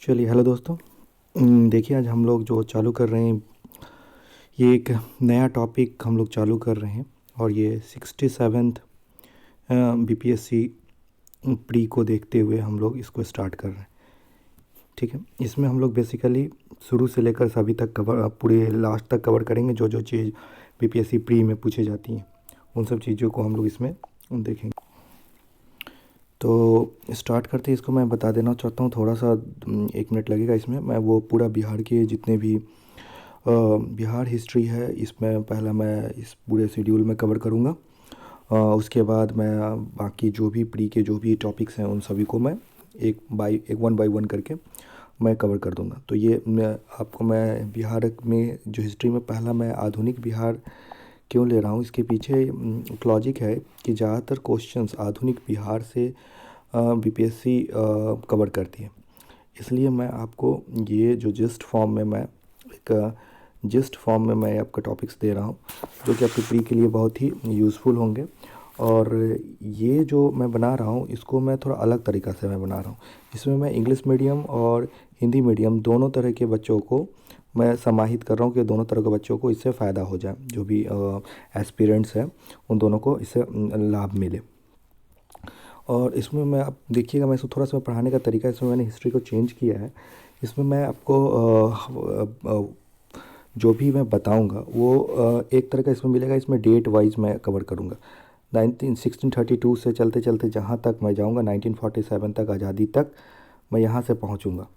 चलिए हेलो दोस्तों। देखिए आज हम लोग जो चालू कर रहे हैं ये एक नया टॉपिक हम लोग चालू कर रहे हैं और ये 67th बीपीएससी प्री को देखते हुए हम लोग इसको स्टार्ट कर रहे हैं। ठीक है, इसमें हम लोग बेसिकली शुरू से लेकर सभी तक कवर पूरे लास्ट तक कवर करेंगे। जो जो चीज़ बीपीएससी प्री में पूछी जाती हैं उन सब चीज़ों को हम लोग इसमें देखेंगे। तो स्टार्ट करते ही इसको मैं बता देना चाहता हूँ थोड़ा सा, 1 मिनट लगेगा इसमें। मैं वो पूरा बिहार के जितने भी बिहार हिस्ट्री है इसमें पहला मैं इस पूरे शेड्यूल में कवर करूँगा। उसके बाद मैं बाकी जो भी प्री के जो भी टॉपिक्स हैं उन सभी को मैं वन बाय वन करके मैं कवर कर दूँगा। तो ये मैं बिहार में जो हिस्ट्री में पहला मैं आधुनिक बिहार क्यों ले रहा हूँ, इसके पीछे एक लॉजिक है कि ज़्यादातर क्वेश्चंस आधुनिक बिहार से बीपीएससी कवर करती है। इसलिए मैं आपको ये जो जिस्ट फॉर्म में मैं आपका टॉपिक्स दे रहा हूँ जो कि आपके प्री के लिए बहुत ही यूज़फुल होंगे। और ये जो मैं बना रहा हूँ इसको मैं थोड़ा अलग तरीक़ा से मैं बना रहा हूँ। इसमें मैं इंग्लिश मीडियम और हिंदी मीडियम दोनों तरह के बच्चों को मैं समाहित कर रहा हूँ कि दोनों तरह के बच्चों को इससे फ़ायदा हो जाए। जो भी एस्पिरेंट्स हैं उन दोनों को इससे लाभ मिले। और इसमें मैं आप देखिएगा, मैं इसको थोड़ा सा पढ़ाने का तरीका इसमें मैंने हिस्ट्री को चेंज किया है। इसमें मैं आपको जो भी मैं बताऊंगा वो एक तरह का इसमें मिलेगा। इसमें डेट वाइज मैं कवर करूंगा। 1632 से चलते चलते जहाँ तक मैं जाऊंगा 1947 तक, आज़ादी तक मैं यहाँ से पहुँचूँगा।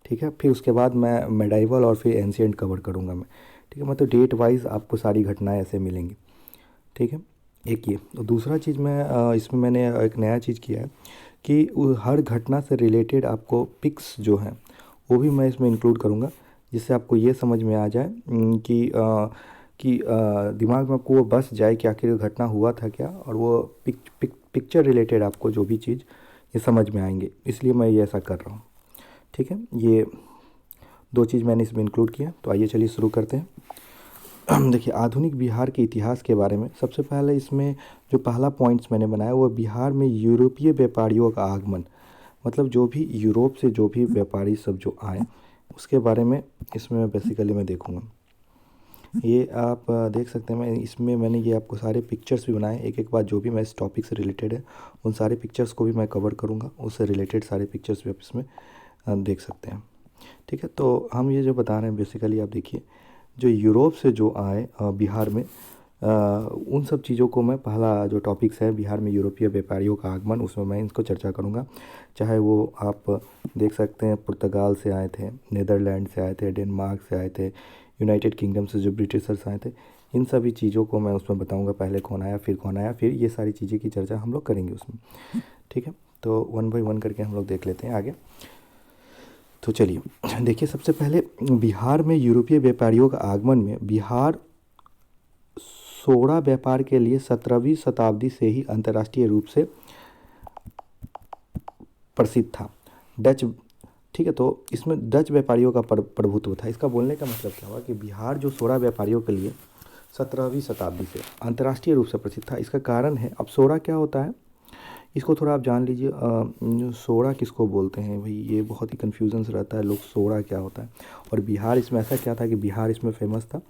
ठीक है, फिर उसके बाद मैं मेडाइवल और फिर एंशिएंट कवर करूँगा मैं। ठीक है, मतलब डेट वाइज आपको सारी घटनाएं ऐसे मिलेंगी। ठीक है, एक ये। तो दूसरा चीज़ मैं इसमें मैंने एक नया चीज़ किया है कि हर घटना से रिलेटेड आपको पिक्स जो हैं वो भी मैं इसमें इंक्लूड करूँगा, जिससे आपको ये समझ में आ जाए कि दिमाग में आपको वो बस जाए कि आखिर घटना हुआ था क्या, और वो पिक्चर रिलेटेड आपको जो भी चीज़ ये समझ में आएंगे। इसलिए मैं ये ऐसा कर रहा हूँ। ठीक है, ये 2 चीज़ मैंने इसमें इंक्लूड किया। तो आइए चलिए शुरू करते हैं। देखिए आधुनिक बिहार के इतिहास के बारे में सबसे पहले इसमें जो पहला पॉइंट्स मैंने बनाया वो बिहार में यूरोपीय व्यापारियों का आगमन। मतलब जो भी यूरोप से जो भी व्यापारी सब जो आए उसके बारे में इसमें मैं बेसिकली मैं देखूँगा। ये आप देख सकते हैं। मैंने ये आपको सारे पिक्चर्स भी बनाए। एक एक बात जो भी मैं इस टॉपिक से रिलेटेड है उन सारे पिक्चर्स को भी मैं कवर करूँगा। उससे रिलेटेड सारे पिक्चर्स भी आप इसमें देख सकते हैं। ठीक है, तो हम ये जो बता रहे हैं बेसिकली आप देखिए, जो यूरोप से जो आए बिहार में उन सब चीज़ों को मैं पहला जो टॉपिक्स है बिहार में यूरोपीय व्यापारियों का आगमन, उसमें मैं इसको चर्चा करूँगा। चाहे वो आप देख सकते हैं पुर्तगाल से आए थे, नीदरलैंड से आए थे, डेनमार्क से आए थे, यूनाइटेड किंगडम से जो ब्रिटिशर्स आए थे, इन सभी चीज़ों को मैं उसमें बताऊँगा। पहले कौन आया, फिर कौन आया, फिर ये सारी चीज़ें की चर्चा हम लोग करेंगे उसमें। ठीक है, तो वन बाई वन करके हम लोग देख लेते हैं आगे। तो चलिए देखिए, सबसे पहले बिहार में यूरोपीय व्यापारियों का आगमन में बिहार सोडा व्यापार के लिए 17वीं शताब्दी से ही अंतर्राष्ट्रीय रूप से प्रसिद्ध था। डच, ठीक है, तो इसमें डच व्यापारियों का प्रभुत्व था। इसका बोलने का मतलब क्या हुआ कि बिहार जो सोडा व्यापारियों के लिए 17वीं शताब्दी से अंतर्राष्ट्रीय रूप से प्रसिद्ध था। इसका कारण है, अब सोडा क्या होता है इसको थोड़ा आप जान लीजिए। सोडा किसको बोलते हैं भाई, ये बहुत ही कन्फ्यूजन रहता है लोग, सोडा क्या होता है। और बिहार इसमें ऐसा क्या था कि बिहार इसमें फेमस था।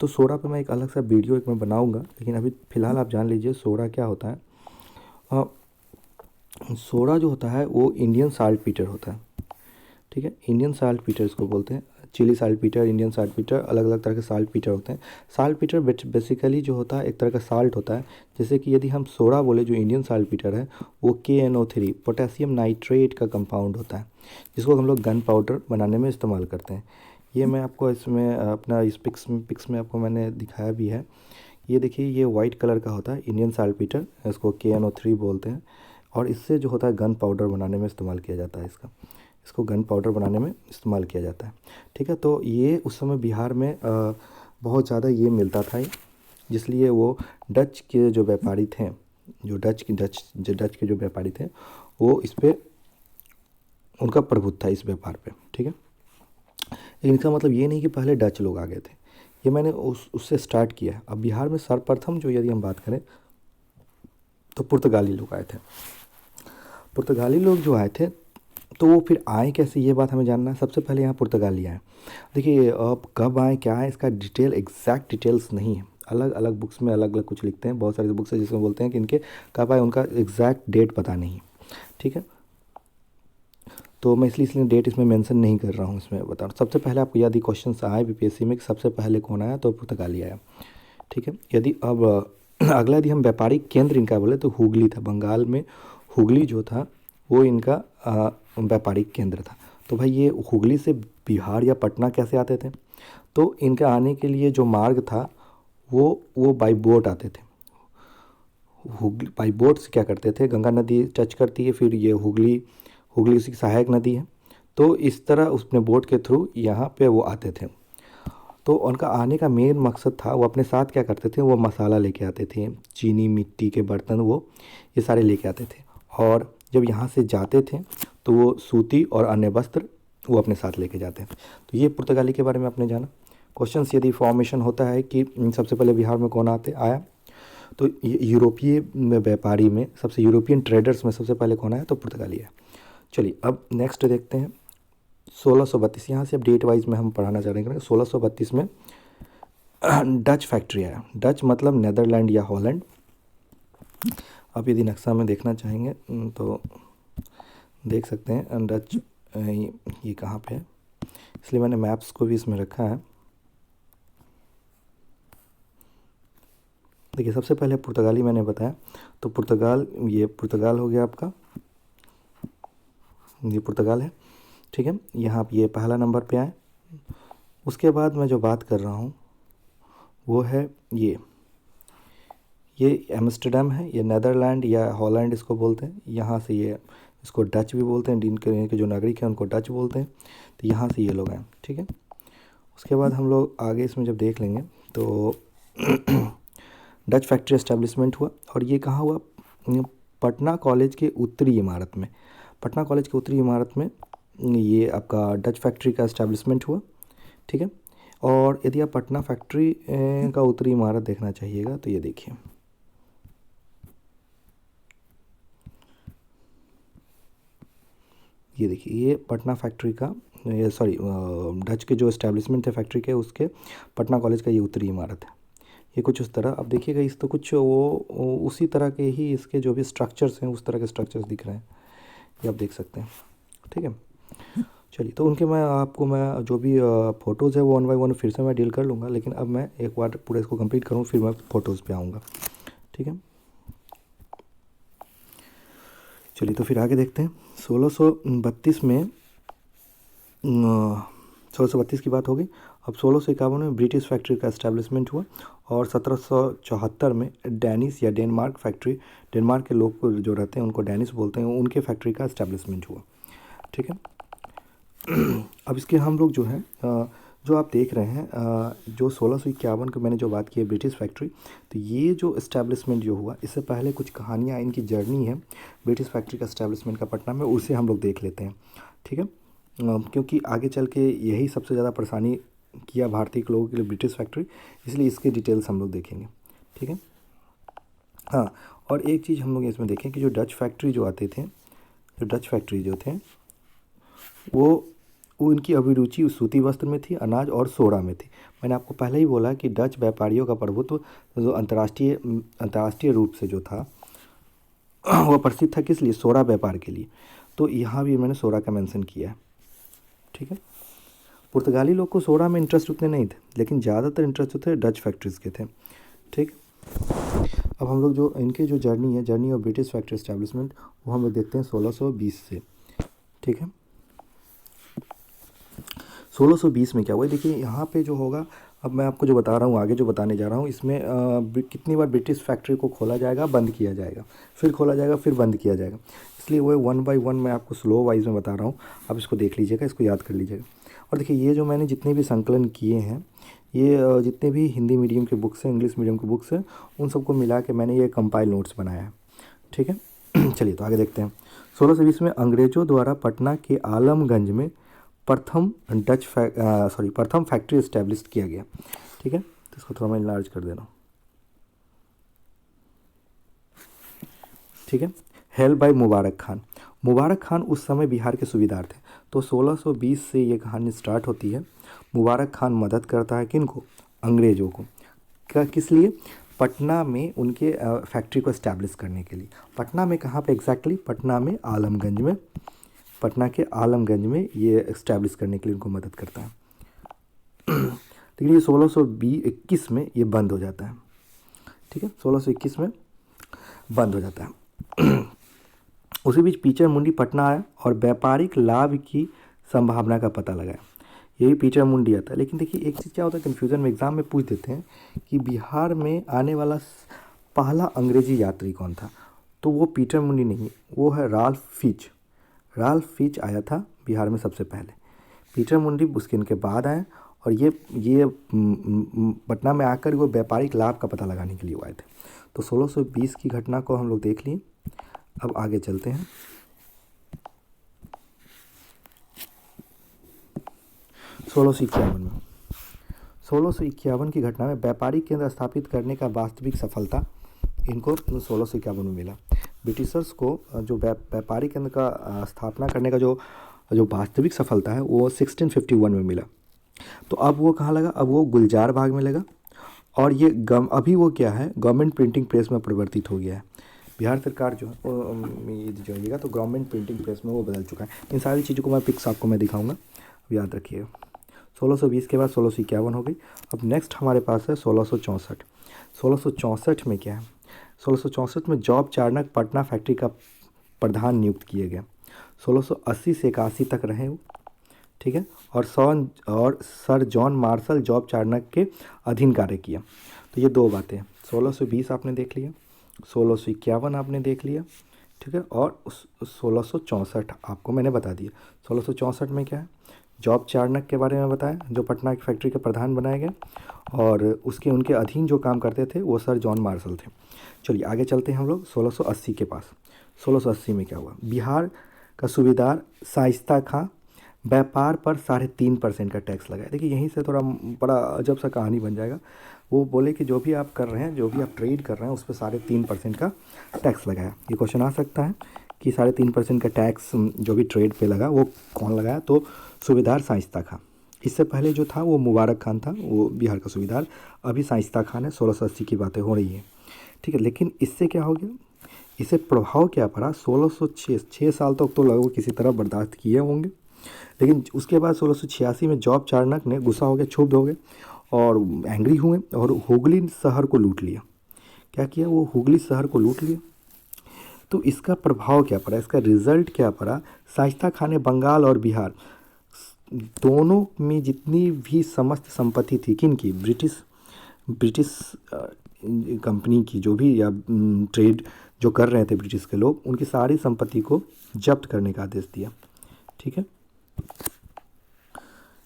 तो सोडा पे मैं एक अलग सा वीडियो एक मैं बनाऊंगा, लेकिन अभी फ़िलहाल आप जान लीजिए सोडा क्या होता है। सोडा जो होता है वो इंडियन साल्ट पीटर होता है। ठीक है, इंडियन साल्ट पीटर इसको बोलते हैं। Chile saltpeter, Indian saltpeter, अलग अलग तरह के साल्ट पीटर होते हैं। साल्ट पीटर बेसिकली जो होता है एक तरह का साल्ट होता है। जैसे कि यदि हम सोडा बोले, जो इंडियन साल्ट पीटर है वो KNO3 पोटेशियम नाइट्रेट का कंपाउंड होता है, जिसको हम लोग गन पाउडर बनाने में इस्तेमाल करते हैं। ये मैं आपको इसमें अपना इस पिक्स में आपको मैंने दिखाया भी है। ये देखिए, ये वाइट कलर का होता है इंडियन साल्ट पीटर, इसको KNO3 बोलते हैं। और इससे जो होता है गन पाउडर बनाने में इस्तेमाल किया जाता है। इसको गन पाउडर बनाने में इस्तेमाल किया जाता है। ठीक है, तो ये उस समय बिहार में बहुत ज़्यादा ये मिलता था, जिसलिए वो डच के जो व्यापारी थे, डच के जो व्यापारी थे वो इस पर उनका प्रभुत्व था इस व्यापार पे। ठीक है, लेकिन इसका मतलब ये नहीं कि पहले डच लोग आ गए थे। ये मैंने उससे स्टार्ट किया है। अब बिहार में सर्वप्रथम जो यदि हम बात करें तो पुर्तगाली लोग आए थे। पुर्तगाली लोग जो आए थे तो वो फिर आए कैसे, ये बात हमें जानना है। सबसे पहले यहाँ पुर्तगाली आए। देखिए अब कब आए क्या है इसका डिटेल एग्जैक्ट डिटेल्स नहीं है, अलग अलग बुक्स में अलग अलग कुछ लिखते हैं। बहुत सारे बुक्स है जिसमें बोलते हैं कि इनके कब आए, उनका एग्जैक्ट डेट पता नहीं। ठीक है, तो मैं इसलिए डेट इसमें मेंशन नहीं कर रहा हूँ, इसमें बता रहा हूँ। सबसे पहले आपको यदि क्वेश्चन आए बीपीएससी में कि सबसे पहले कौन आया, तो पुर्तगाली आया। ठीक है, यदि अब अगला यदि हम व्यापारिक केंद्र इनका बोले तो हुगली था। बंगाल में हुगली जो था वो इनका व्यापारिक केंद्र था। तो भाई ये हुगली से बिहार या पटना कैसे आते थे, तो इनका आने के लिए जो मार्ग था वो बाई बोट आते थे। हुगली बाई बोट से क्या करते थे, गंगा नदी टच करती है, फिर ये हुगली, हुगली उसकी सहायक नदी है, तो इस तरह उसने बोट के थ्रू यहाँ पे वो आते थे। तो उनका आने का मेन मकसद था, वो अपने साथ क्या करते थे, वो मसाला लेके आते थे, चीनी, मिट्टी के बर्तन, वो ये सारे लेके आते थे। और जब यहाँ से जाते थे तो वो सूती और अन्य वस्त्र वो अपने साथ लेके जाते थे। तो ये पुर्तगाली के बारे में आपने जाना। क्वेश्चंस यदि फॉर्मेशन होता है कि सबसे पहले बिहार में कौन आया, तो यूरोपीय व्यापारी में सबसे, यूरोपियन ट्रेडर्स में सबसे पहले कौन आया, तो पुर्तगाली है। चलिए अब नेक्स्ट देखते हैं 1632। यहाँ से अब डेट वाइज में हम पढ़ाना चाहेंगे। 1632 में डच फैक्ट्री आया। डच मतलब नेदरलैंड या हॉलैंड। आप यदि नक्शा में देखना चाहेंगे तो देख सकते हैं डच ये कहाँ पे है, इसलिए मैंने मैप्स को भी इसमें रखा है। देखिए सबसे पहले पुर्तगाली मैंने बताया, तो पुर्तगाल, ये पुर्तगाल हो गया आपका, ये पुर्तगाल है। ठीक है, यहाँ ये पहला नंबर पे आए। उसके बाद मैं जो बात कर रहा हूँ वो है ये एम्स्टर्डम है, ये नेदरलैंड या हॉलैंड इसको बोलते हैं। यहाँ से ये इसको डच भी बोलते हैं, इनके जो नागरिक हैं उनको डच बोलते हैं। तो यहाँ से ये लोग आए। ठीक है, उसके बाद हम लोग आगे इसमें जब देख लेंगे तो डच फैक्ट्री एस्टेब्लिशमेंट हुआ, और ये कहाँ हुआ, पटना कॉलेज के उत्तरी इमारत में। पटना कॉलेज के उत्तरी इमारत में ये आपका डच फैक्ट्री का एस्टेब्लिशमेंट हुआ। ठीक है, और यदि आप पटना फैक्ट्री का उत्तरी इमारत देखना चाहिएगा तो ये देखिए, ये देखिए, ये पटना फैक्ट्री का, ये सॉरी डच के जो एस्टेब्लिशमेंट है फैक्ट्री के, उसके पटना कॉलेज का ये उत्तरी इमारत है। ये कुछ उस तरह, अब देखिएगा इस तो कुछ वो उसी तरह के ही इसके जो भी स्ट्रक्चर्स हैं उस तरह के स्ट्रक्चर्स दिख रहे हैं, ये आप देख सकते हैं। ठीक है, चलिए तो उनके मैं जो भी फ़ोटोज़ है वो वन बाय वन फिर से मैं डील कर लूँगा, लेकिन अब मैं एक बार पूरा इसको कंप्लीट करूँ फिर मैं फ़ोटोज़ पे आऊँगा। ठीक है, चलिए तो फिर आगे देखते हैं। 1632 में 1632 की बात हो गई। अब 1651 में ब्रिटिश फैक्ट्री का एस्टेब्लिशमेंट हुआ, और 1774 में डैनिश या डेनमार्क फैक्ट्री, डेनमार्क के लोग जो रहते हैं उनको डैनिश बोलते हैं, उनके फैक्ट्री का एस्टेब्लिशमेंट हुआ। ठीक है, अब इसके हम लोग जो है जो आप देख रहे हैं जो 1651 की मैंने जो बात की है ब्रिटिश फैक्ट्री, तो ये जो इस्टेब्लिशमेंट जो हुआ, इससे पहले कुछ कहानियाँ, इनकी जर्नी है ब्रिटिश फैक्ट्री का इस्टेब्लिशमेंट का पटना में, उसे हम लोग देख लेते हैं। ठीक है, क्योंकि आगे चल के यही सबसे ज़्यादा परेशानी किया भारतीय लोगों के लिए, ब्रिटिश फैक्ट्री, इसलिए इसके डिटेल्स हम लोग देखेंगे। ठीक है, हाँ, और एक चीज़ हम लोग इसमें देखें कि जो डच फैक्ट्री जो आते थे, जो डच फैक्ट्री जो थे वो उनकी अभिरुचि उस सूती वस्त्र में थी, अनाज और सोडा में थी। मैंने आपको पहले ही बोला कि डच व्यापारियों का प्रभुत्व जो अंतर्राष्ट्रीय रूप से जो था वह प्रसिद्ध था, किस लिए, सोडा व्यापार के लिए। तो यहाँ भी मैंने सोडा का मेंशन किया है। ठीक है, पुर्तगाली लोग को सोडा में इंटरेस्ट उतने नहीं थे, लेकिन ज़्यादातर इंटरेस्ट थे डच फैक्ट्रीज़ के थे। ठीक, अब हम लोग जो इनके जो जर्नी है, journey of British factory establishment, वो हम लोग देखते हैं 1620 से। ठीक है, 1620 में क्या हुआ, देखिए यहाँ पे जो होगा, अब मैं आपको जो बता रहा हूँ, आगे जो बताने जा रहा हूँ, इसमें कितनी बार ब्रिटिश फैक्ट्री को खोला जाएगा, बंद किया जाएगा, फिर खोला जाएगा, फिर बंद किया जाएगा, इसलिए वो वन बाय वन मैं आपको स्लो वाइज में बता रहा हूँ। आप इसको देख लीजिएगा, इसको याद कर लीजिएगा। और देखिए ये जो मैंने जितने भी संकलन किए हैं, ये जितने भी हिंदी मीडियम के बुक्स हैं, इंग्लिश मीडियम के बुक्स हैं, उन सबको मिला के मैंने ये कंपाइल नोट्स बनाया है। ठीक है, चलिए तो आगे देखते हैं। 1620 में अंग्रेज़ों द्वारा पटना के आलमगंज में प्रथम फैक्ट्री इस्टेब्लिश किया गया। ठीक है, तो इसको थोड़ा मैं इनलार्ज कर दे रहा हूँ। ठीक है, हेल्प बाय मुबारक खान। मुबारक खान उस समय बिहार के सूबेदार थे। तो 1620 से ये कहानी स्टार्ट होती है। मुबारक खान मदद करता है किनको? अंग्रेज़ों को। किस लिए? पटना में उनके फैक्ट्री को इस्टेब्लिश करने के लिए। पटना में कहाँ पे एग्जैक्टली? पटना में आलमगंज में, पटना के आलमगंज में ये इस्टेब्लिश करने के लिए उनको मदद करता है। लेकिन ये 1621 में ये बंद हो जाता है। ठीक है, 1621 में बंद हो जाता है। उसी बीच पीटर मुंडी पटना आया और व्यापारिक लाभ की संभावना का पता लगाया। यही पीटर मुंडी आता है। लेकिन देखिए एक चीज़ क्या होता है, कन्फ्यूज़न में एग्ज़ाम में पूछ देते हैं कि बिहार में आने वाला पहला अंग्रेजी यात्री कौन था? तो वो पीटर मुंडी नहीं, वो है राल्फ फिच। राल्फ फिच आया था बिहार में सबसे पहले। पीटर मुंडी उसके इनके बाद आए और ये पटना में आकर वो व्यापारिक लाभ का पता लगाने के लिए आए थे। तो 1620 की घटना को हम लोग देख लिए। अब आगे चलते हैं। 1651 में, 1651 की घटना में व्यापारिक केंद्र स्थापित करने का वास्तविक सफलता इनको 1651 में मिला। ब्रिटिशर्स को जो व्यापारिक केंद्र का स्थापना करने का जो वास्तविक सफलता है वो 1651 में मिला। तो अब वो कहाँ लगा? अब वो गुलजार बाग में लगा। और ये अभी वो क्या है, गवर्नमेंट प्रिंटिंग प्रेस में परिवर्तित हो गया है। बिहार सरकार जो है ये जाइएगा तो गवर्नमेंट प्रिंटिंग प्रेस में वो बदल चुका है। इन सारी चीज़ों को मैं पिक्स आपको मैं दिखाऊंगा, याद रखिएगा। 1620 के बाद 1651 हो गई। अब नेक्स्ट हमारे पास है 1664। 1664 में क्या है? 1664 में जॉब चार्नक पटना फैक्ट्री का प्रधान नियुक्त किए गए। 1680 से 81 तक रहे वो, ठीक है। और सर जॉन मार्शल जॉब चार्नक के अधीन कार्य किया। तो ये दो बातें हैं। 1620 आपने देख लिया, 1651 आपने देख लिया, ठीक है। और 1664 आपको मैंने बता दिया। 1664 में क्या है? जॉब चार्नक के बारे में बताया, जो पटना की फैक्ट्री के प्रधान बनाए गए और उनके अधीन जो काम करते थे वो सर जॉन मार्शल थे। चलिए आगे चलते हैं हम लोग 1680 के पास। 1680 में क्या हुआ? बिहार का सूबेदार शाइस्ता खां व्यापार पर 3.5% का टैक्स लगाए। देखिए यहीं से थोड़ा बड़ा अजब सा कहानी बन जाएगा। वो बोले कि जो भी आप कर रहे हैं, जो भी आप ट्रेड कर रहे हैं, उस पर 3.5% का टैक्स लगाया। ये क्वेश्चन आ सकता है कि 3.5% का टैक्स जो भी ट्रेड पे लगा वो कौन लगाया? तो सूबेदार शाइस्ता खां। इससे पहले जो था वो मुबारक खान था, वो बिहार का सूबेदार। अभी शाइस्ता खान है। 1680 की बातें हो रही हैं, ठीक है। लेकिन इससे क्या हो गया? इससे प्रभाव क्या पड़ा? 1606 साल तक तो लगभग किसी तरह बर्दाश्त किए होंगे। लेकिन उसके बाद 1686 में जॉब चार्नक ने गुस्सा हो गए, क्षुब्ध हो गए और एंग्री हुए और हुगली शहर को लूट लिया। क्या किया? वो हुगली शहर को लूट लिया। तो इसका प्रभाव क्या पड़ा? इसका रिजल्ट क्या पड़ा? शाइस्ता खान ने बंगाल और बिहार दोनों में जितनी भी समस्त संपत्ति थी, किन की? ब्रिटिश कंपनी की, जो भी या ट्रेड जो कर रहे थे ब्रिटिश के लोग, उनकी सारी संपत्ति को जब्त करने का आदेश दिया, ठीक है।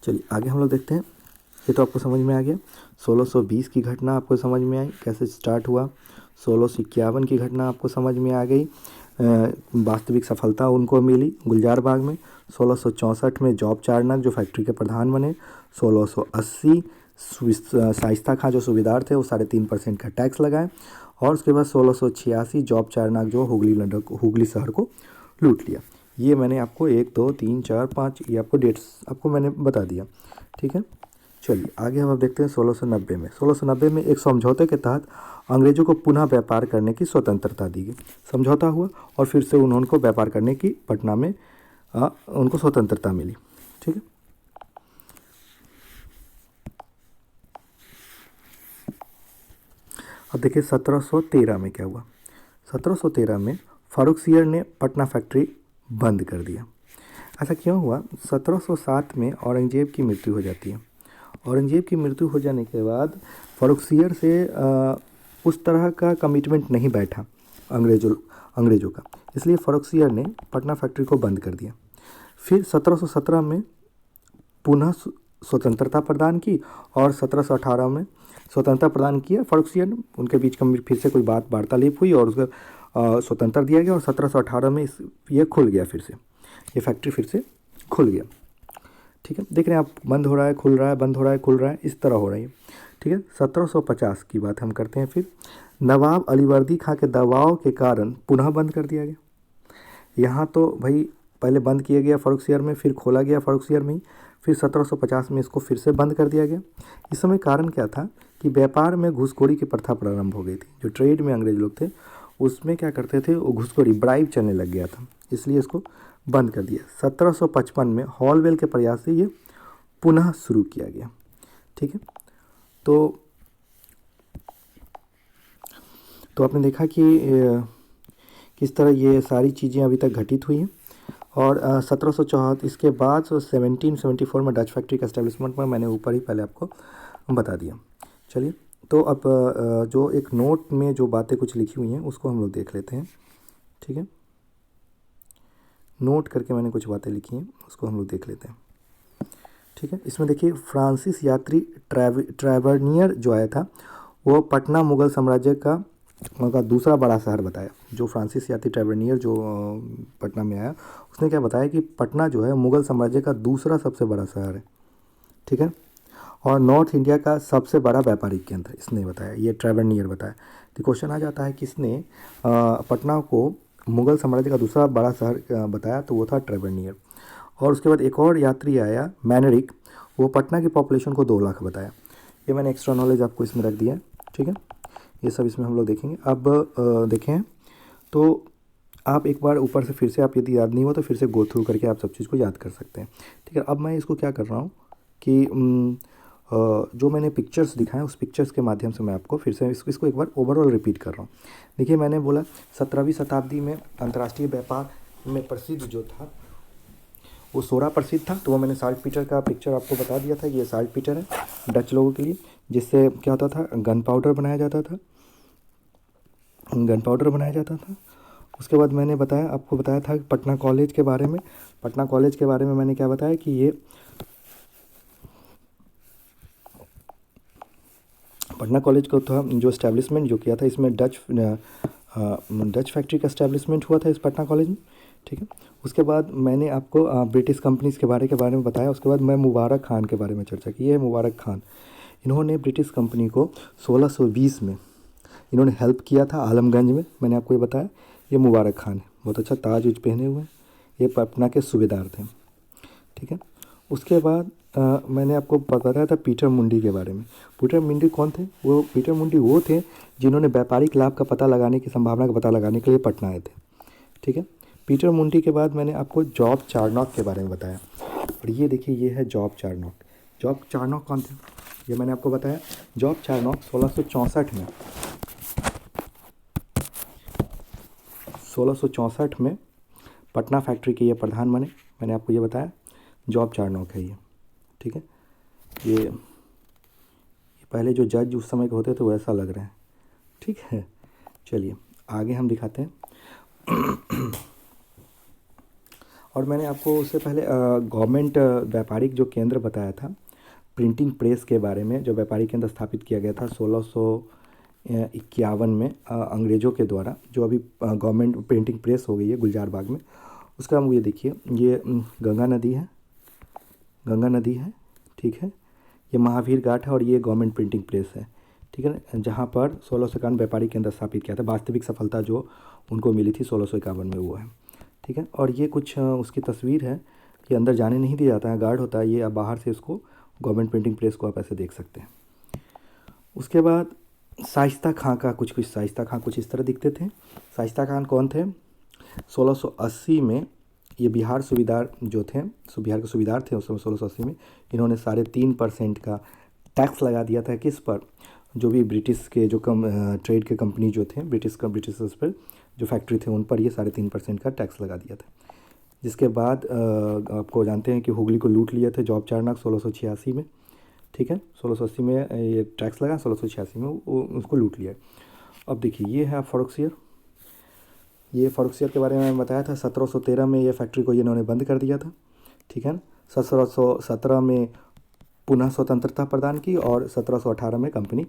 चलिए आगे हम लोग देखते हैं। ये तो आपको समझ में आ गया। 1620 की घटना आपको समझ में आई, कैसे स्टार्ट हुआ। 1651 की घटना आपको समझ में आ गई, वास्तविक सफलता उनको मिली गुलजार बाग में। 1664 में जॉब चार्नक जो फैक्ट्री के प्रधान बने। 1680 शाइस्ता खां जो सूबेदार थे वो 3.5% का टैक्स लगाए। और उसके बाद 1686 जॉब चार्नक जो हुगली शहर को लूट लिया। ये मैंने आपको 1 2 3 4 5 ये आपको डेट्स आपको मैंने बता दिया, ठीक है। चलिए आगे हम अब देखते हैं 1690 में। 1690 में एक समझौते के तहत अंग्रेजों को पुनः व्यापार करने की स्वतंत्रता दी गई। समझौता हुआ और फिर से उनको व्यापार करने की पटना में उनको स्वतंत्रता मिली, ठीक है। अब देखिए 1713 में क्या हुआ। 1713 में फारुखसियर ने पटना फैक्ट्री बंद कर दिया। ऐसा क्यों हुआ? 1707 में औरंगजेब की मृत्यु हो जाती है। औरंगजेब की मृत्यु हो जाने के बाद फारुखसियर से उस तरह का कमिटमेंट नहीं बैठा अंग्रेज़ों का, इसलिए फारुखसियर ने पटना फैक्ट्री को बंद कर दिया। फिर 1717 में पुनः स्वतंत्रता प्रदान की और 1718 में स्वतंत्रता प्रदान किया फारुखसियर ने। उनके बीच का फिर से कोई वार्तालाप हुई और उसका स्वतंत्र दिया गया और 1718 में ये खुल गया, फिर से ये फैक्ट्री फिर से खुल गया, ठीक है। देख रहे हैं आप, बंद हो रहा है, खुल रहा है, बंद हो रहा है, खुल रहा है, इस तरह हो रही है, ठीक है। 1750 की बात हम करते हैं। फिर नवाब अलीवर्दी खां के दबाव के कारण पुनः बंद कर दिया गया। यहाँ तो भाई पहले बंद किया गया फ़र्रुखसियर में, फिर खोला गया फ़र्रुखसियर में ही, फिर 1750 में इसको फिर से बंद कर दिया गया। इस समय कारण क्या था कि व्यापार में घूसखोरी की प्रथा प्रारंभ हो गई थी। जो ट्रेड में अंग्रेज लोग थे उसमें क्या करते थे, वो घूसखोरी ब्राइब चलने लग गया था, इसलिए इसको बंद कर दिया। 1755 में हॉलवेल के प्रयास से ये पुनः शुरू किया गया। ठीक है, तो आपने देखा कि किस तरह ये सारी चीज़ें अभी तक घटित हुई हैं। और 1774 इसके बाद 1774 में डच फैक्ट्री का एस्टेब्लिशमेंट में मैंने ऊपर ही पहले आपको बता दिया। चलिए, तो अब जो एक नोट में जो बातें कुछ लिखी हुई हैं उसको हम लोग देख लेते हैं। ठीक है, नोट करके मैंने कुछ बातें लिखी हैं उसको हम लोग देख लेते हैं। ठीक है, इसमें देखिए फ्रांसीसी यात्री ट्रैवर्नियर जो आया था वो पटना मुगल साम्राज्य का दूसरा बड़ा शहर बताया। जो फ्रांसीसी यात्री ट्रैवर्नियर जो पटना में आया उसने क्या बताया कि पटना जो है मुगल साम्राज्य का दूसरा सबसे बड़ा शहर है। ठीक है, और नॉर्थ इंडिया का सबसे बड़ा व्यापारिक केंद्र इसने बताया, ये ट्रैवर्नियर बताया। तो क्वेश्चन आ जाता है कि इसने पटना को मुगल साम्राज्य का दूसरा बड़ा शहर बताया, तो वो था ट्रैवर्नियर। और उसके बाद एक और यात्री आया मैनरिक, वो पटना की पॉपुलेशन को 2 लाख बताया। ये मैंने एक्स्ट्रा नॉलेज आपको इसमें रख दिया है। ठीक है, ये सब इसमें हम लोग देखेंगे। अब देखें तो आप एक बार ऊपर से फिर से, आप यदि याद नहीं हो तो फिर से गो थ्रू करके आप सब चीज़ को याद कर सकते हैं। ठीक है, अब मैं इसको क्या कर रहा हूँ कि जो मैंने पिक्चर्स दिखाए उस पिक्चर्स के माध्यम से मैं आपको फिर से इसको एक बार ओवरऑल रिपीट कर रहा हूँ। देखिए, मैंने बोला 17वीं शताब्दी में अंतर्राष्ट्रीय व्यापार में प्रसिद्ध जो था वो सोरा प्रसिद्ध था। तो वो मैंने साल्ट पीटर का पिक्चर आपको बता दिया था कि ये साल्ट पीटर है डच लोगों के लिए, जिससे क्या होता था, गन पाउडर बनाया जाता था। उसके बाद मैंने आपको बताया था पटना कॉलेज के बारे में। पटना कॉलेज के बारे में मैंने क्या बताया कि ये पटना कॉलेज को था जो इस्टेब्लिशमेंट जो किया था, इसमें डच फैक्ट्री का इस्टेब्लिशमेंट हुआ था इस पटना कॉलेज में। ठीक है, उसके बाद मैंने आपको ब्रिटिश कंपनीज़ के बारे में बताया। उसके बाद मैं मुबारक खान के बारे में चर्चा की। ये मुबारक खान, इन्होंने ब्रिटिश कंपनी को 1620 में इन्होंने हेल्प किया था आलमगंज में, मैंने आपको ये बताया। ये मुबारक खान है, बहुत अच्छा ताज उज पहने हुए हैं, ये पटना के सूबेदार थे। ठीक है, उसके बाद मैंने आपको बताया था पीटर मुंडी के बारे में। पीटर मुंडी कौन थे? पीटर मुंडी वो थे जिन्होंने व्यापारिक लाभ का पता लगाने की संभावना का पता लगाने के लिए पटना आए थे। ठीक है, पीटर मुंडी के बाद मैंने आपको जॉब चार्नॉक के बारे में बताया। और ये देखिए, ये है जॉब चार्नॉक। जॉब चार्नॉक कौन थे? ये मैंने आपको बताया। जॉब चार्नॉक 1664 में पटना फैक्ट्री के ये प्रधान बने। मैंने आपको ये बताया, जॉब चार्नॉक है ये। ठीक है, ये पहले जो जज उस समय के होते थे वैसा लग रहे हैं। ठीक है, चलिए आगे हम दिखाते हैं। और मैंने आपको उससे पहले गवर्नमेंट व्यापारिक जो केंद्र बताया था, प्रिंटिंग प्रेस के बारे में, जो व्यापारिक केंद्र स्थापित किया गया था 1651 में अंग्रेज़ों के द्वारा, जो अभी गवर्नमेंट प्रिंटिंग प्रेस हो गई है गुलजार बाग में। उसका हम ये देखिए, ये गंगा नदी है। ठीक है, ये महावीर घाट है और ये गवर्नमेंट प्रिंटिंग प्रेस है। ठीक है, जहाँ पर 1651 व्यापारिक केंद्र स्थापित किया था। वास्तविक सफलता जो उनको मिली थी 1651 में वो है। ठीक है, और ये कुछ उसकी तस्वीर है। ये अंदर जाने नहीं दिया जाता है, गार्ड होता है। ये आप बाहर से इसको गवर्नमेंट प्रिंटिंग प्रेस को आप ऐसे देख सकते हैं। उसके बाद शाइस्ता खां का शाइस्ता खां कुछ इस तरह दिखते थे। शाइस्ता खान कौन थे? 1680 में ये बिहार सूबेदार जो थे, बिहार के सूबेदार थे उस समय 1680 में। इन्होंने 3.5% का टैक्स लगा दिया था किस पर? जो भी ब्रिटिश के जो ट्रेड के कंपनी जो थे, ब्रिटिश पर जो फैक्ट्री थे उन पर ये 3.5% का टैक्स लगा दिया था। जिसके बाद आपको जानते हैं कि हुगली को लूट लिए थे जॉब चार्नॉक 1686 में। ठीक है, 1680 में ये टैक्स लगा, 1686 में उसको लूट लिया। अब देखिए, ये है फ़र्रुखसियर। ये फ़र्रुखसियर के बारे में मैंने बताया था। 1713 में ये फैक्ट्री को इन्होंने बंद कर दिया था। ठीक है, 1717 में पुनः स्वतंत्रता प्रदान की और 1718 में कंपनी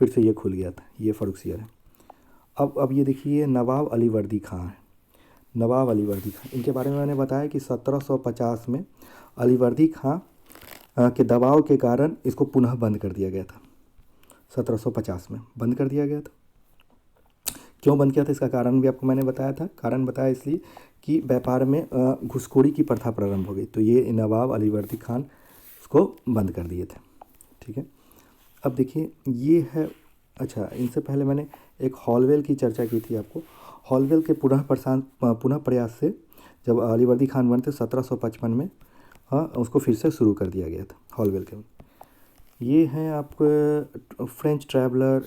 फिर से ये खुल गया था। ये फ़र्रुखसियर है। अब ये देखिए, नवाब अली वर्दी खां है। नवाब अली वर्दी खां, इनके बारे में मैंने बताया कि 1750 में अली वर्दी खां के दबाव के कारण इसको पुनः बंद कर दिया गया था। 1750 में बंद कर दिया गया था। क्यों बंद किया था इसका कारण भी आपको मैंने बताया था। कारण बताया इसलिए कि व्यापार में घुसखोरी की प्रथा प्रारंभ हो गई, तो ये नवाब अलीवर्दी खान इसको बंद कर दिए थे। ठीक है, अब देखिए ये है। अच्छा, इनसे पहले मैंने एक हॉलवेल की चर्चा की थी आपको। हॉलवेल के पुनः प्रयास से जब अलीवर्दी खान बने थे 1755 में, हाँ, उसको फिर से शुरू कर दिया गया था हॉलवेल के। ये हैं आपको फ्रेंच ट्रैवलर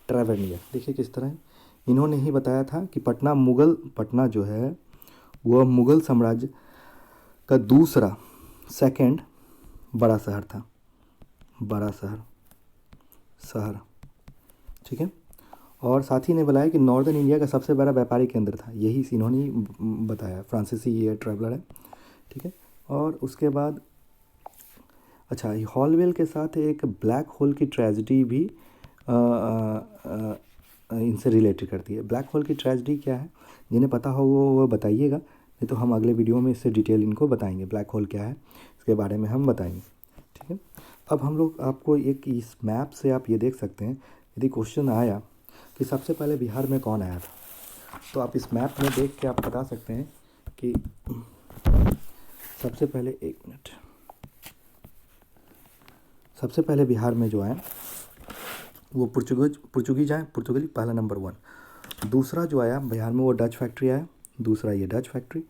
ट्रैवेनियर, देखिए किस तरह है। इन्होंने ही बताया था कि पटना जो है वह मुग़ल साम्राज्य का दूसरा सेकंड बड़ा शहर था, बड़ा शहर। ठीक है, और साथ ही ने बताया कि नॉर्दर्न इंडिया का सबसे बड़ा व्यापारिक केंद्र था, यही इन्होंने ही बताया, फ्रांसीसी ये ट्रैवलर है। ठीक है, और उसके बाद अच्छा, हॉलवेल के साथ एक ब्लैक होल की ट्रेजेडी भी इनसे रिलेटेड करती है। ब्लैक होल की ट्रेजेडी क्या है, जिन्हें पता हो वो बताइएगा, नहीं तो हम अगले वीडियो में इससे डिटेल इनको बताएंगे। ब्लैक होल क्या है इसके बारे में हम बताएंगे। ठीक है, अब हम लोग आपको एक इस मैप से आप ये देख सकते हैं, यदि क्वेश्चन आया कि सबसे पहले बिहार में कौन आया था, तो आप इस मैप में देख के आप बता सकते हैं कि सबसे पहले, एक मिनट, सबसे पहले बिहार में जो आया वो पुर्तगीज आए, पुर्तगाली पहला नंबर 1। दूसरा जो आया बिहार में वो डच फैक्ट्री आया, दूसरा ये डच फैक्ट्री।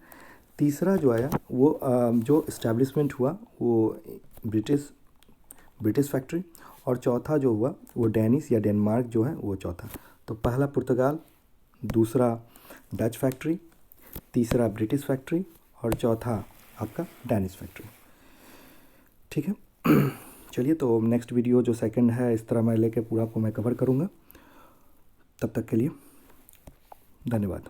तीसरा जो आया वो जो इस्टेब्लिशमेंट हुआ वो ब्रिटिश फैक्ट्री। और चौथा जो हुआ वो डेनिश या डेनमार्क जो है वो चौथा। तो पहला पुर्तगाल, दूसरा डच फैक्ट्री, तीसरा ब्रिटिश फैक्ट्री और चौथा आपका डेनिश फैक्ट्री। ठीक है, चलिए, तो नेक्स्ट वीडियो जो सेकंड है इस तरह मैं लेके पूरा आपको मैं कवर करूँगा। तब तक के लिए धन्यवाद।